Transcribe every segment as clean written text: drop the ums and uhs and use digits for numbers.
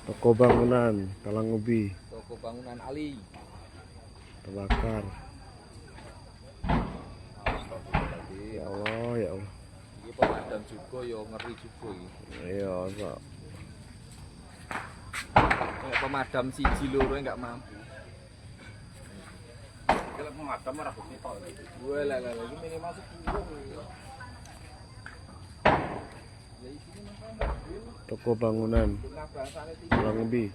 Toko bangunan Talang Ubi Toko bangunan Ali terbakar. Astagfirullahaladzim. Ya Allah, ya Allah. Ini pemadam juga ya ngeri juga ini. Iya, Pak. Kayak pemadam siji loro enggak mampu. Kalau pemadam marah bukti tol. Gue lah ini minimal 10. Ya isinya makan. Toko bangunan Nah, bahasanya Talang Ubi.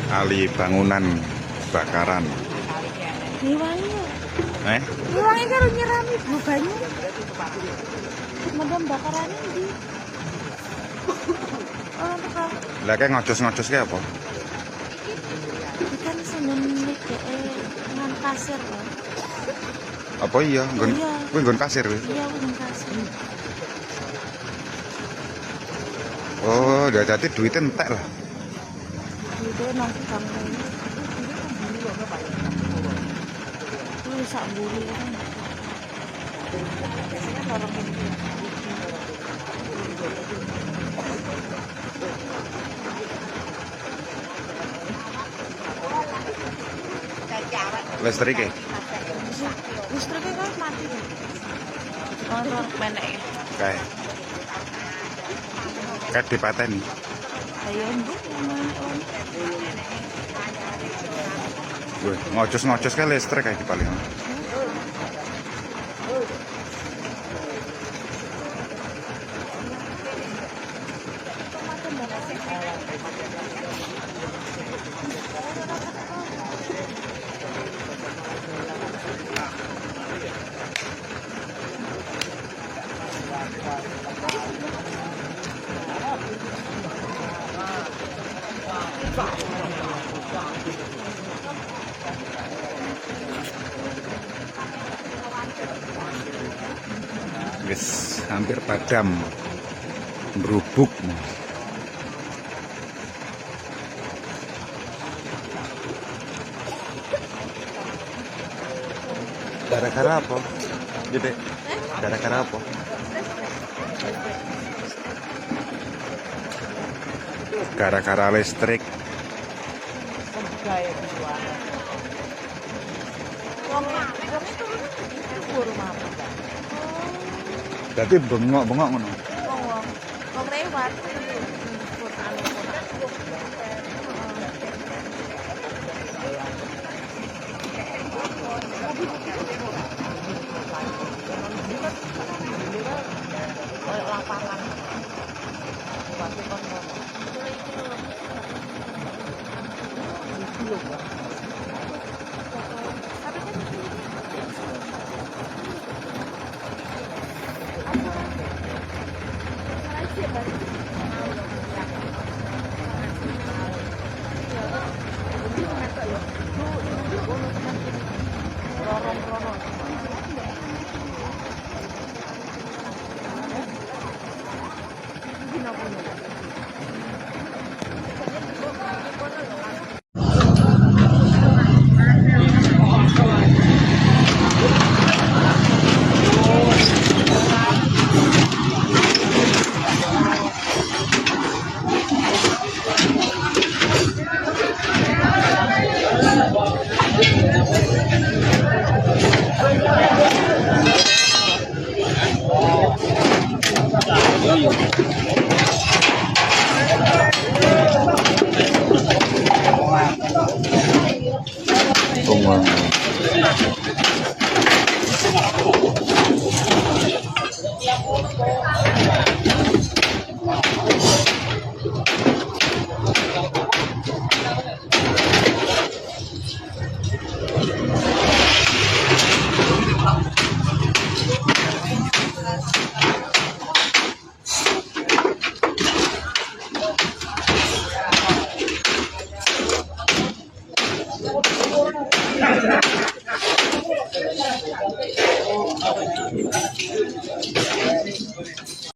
Ali bangunan bakaran. Diwangi. Eh? Diwangi karo nyirami bu banyu. Madam bakaran ini. Oh, tukang. Lah kayak ngocos-ngocos kayak apa? Ikan seneng ngan kasir loh. Apa iya? Nggon Iya. kuwi nggon kasir kuwi. Iya, ngan kasir. Oh, dadi duitnya entek lah. Itu nanti kamu. Itu sak buri kan. Biasanya orang ini. Listrik ya? Listriknya kan mati. Orang menek ya. Kayak dipateni. Ayo bu, Wih, ngocos-ngocos kayak listrik kayak paling. Wis hampir padam, berubuk. Gara-gara apa? Gede. Gara-gara apa? Gara-gara listrik. Jadi bengok-bengok ngono. Wong lewat.